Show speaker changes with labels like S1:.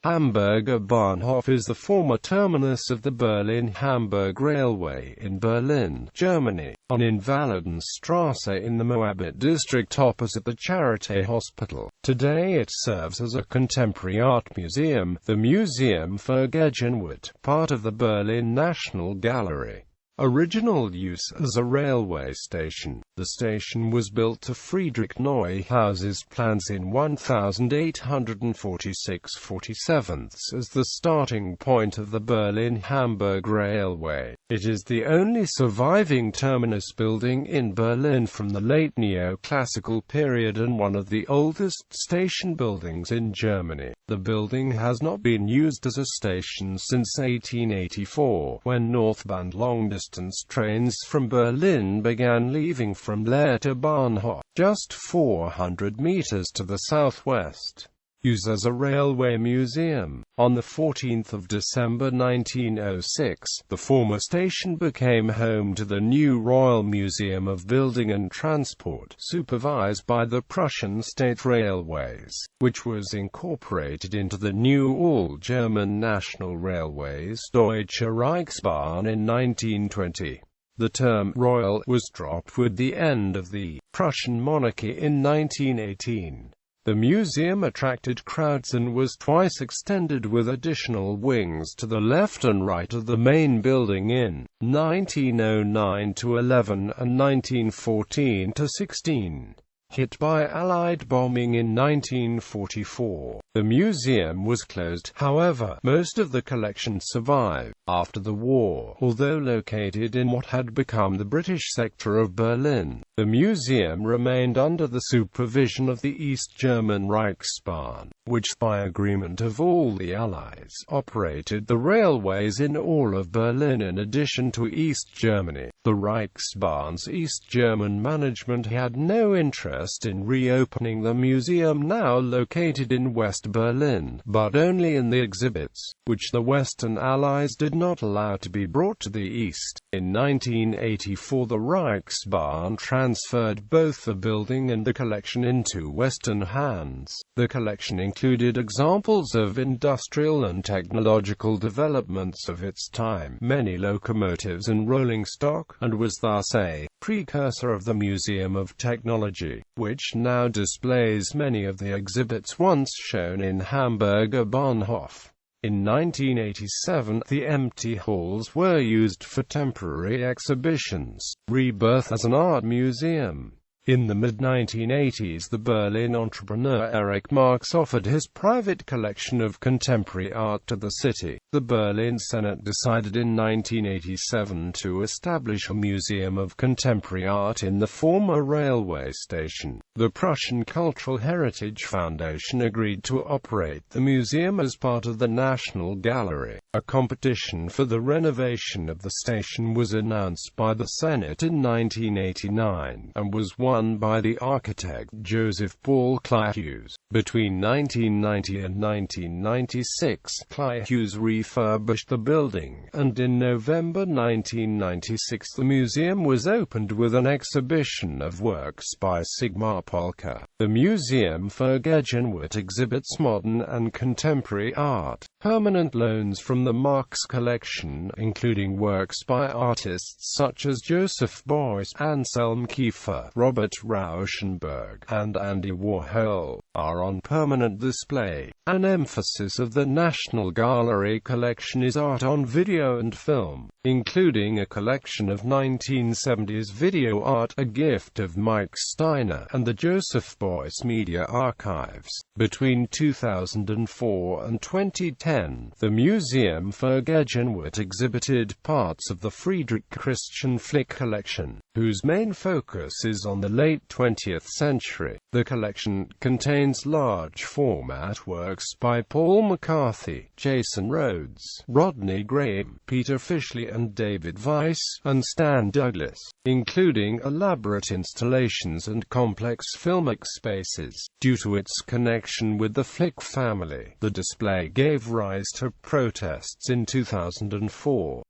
S1: Hamburger Bahnhof is the former terminus of the Berlin-Hamburg Railway in Berlin, Germany, on Invalidenstrasse in the Moabit district opposite the Charité hospital. Today it serves as a contemporary art museum, the Museum für Gegenwart, part of the Berlin National Gallery. Original use as a railway station. The station was built to Friedrich Neuhaus's plans in 1846–47 as the starting point of the Berlin-Hamburg Railway. It is the only surviving terminus building in Berlin from the late neoclassical period and one of the oldest station buildings in Germany. The building has not been used as a station since 1884, when northbound long-distance trains from Berlin began leaving from Leer to Bahnhof, just 400 meters to the southwest. Used as a railway museum. On 14 December 1906, the former station became home to the new Royal Museum of Building and Transport, supervised by the Prussian State Railways, which was incorporated into the new all-German National Railways Deutsche Reichsbahn in 1920. The term «royal» was dropped with the end of the Prussian monarchy in 1918. The museum attracted crowds and was twice extended with additional wings to the left and right of the main building in 1909–11 and 1914–16. Hit by Allied bombing in 1944, the museum was closed. However, most of the collection survived after the war, although located in what had become the British sector of Berlin. The museum remained under the supervision of the East German Reichsbahn, which by agreement of all the Allies, operated the railways in all of Berlin in addition to East Germany. The Reichsbahn's East German management had no interest in reopening the museum now located in West Berlin, but only in the exhibits, which the Western Allies did not allow to be brought to the East. In 1984 the Reichsbahn transferred both the building and the collection into Western hands. The collection included examples of industrial and technological developments of its time, many locomotives and rolling stock, and was thus a precursor of the Museum of Technology, which now displays many of the exhibits once shown in Hamburger Bahnhof. In 1987, the empty halls were used for temporary exhibitions. Rebirth as an art museum. In the mid-1980s, the Berlin entrepreneur Erich Marx offered his private collection of contemporary art to the city. The Berlin Senate decided in 1987 to establish a museum of contemporary art in the former railway station. The Prussian Cultural Heritage Foundation agreed to operate the museum as part of the National Gallery. A competition for the renovation of the station was announced by the Senate in 1989, and was won by the architect Joseph Paul Clayhughes. Between 1990 and 1996, Clayhughes refurbished the building, and in November 1996 the museum was opened with an exhibition of works by Sigmar Polke. The Museum für Gegenwart exhibits modern and contemporary art. Permanent loans from the Marx collection, including works by artists such as Joseph Beuys, Anselm Kiefer, Robert Rauschenberg, and Andy Warhol, are on permanent display. An emphasis of the National Gallery collection is art on video and film, including a collection of 1970s video art, a gift of Mike Steiner, and the Joseph Beuys Media Archives. Between 2004 and 2010, the Museum für Gegenwart exhibited parts of the Friedrich Christian Flick collection, whose main focus is on the late 20th century. The collection contains large-format works by Paul McCarthy, Jason Rhodes, Rodney Graham, Peter Fishley and David Weiss, and Stan Douglas, including elaborate installations and complex filmic spaces. Due to its connection with the Flick family, the display gave rise to protests in 2004.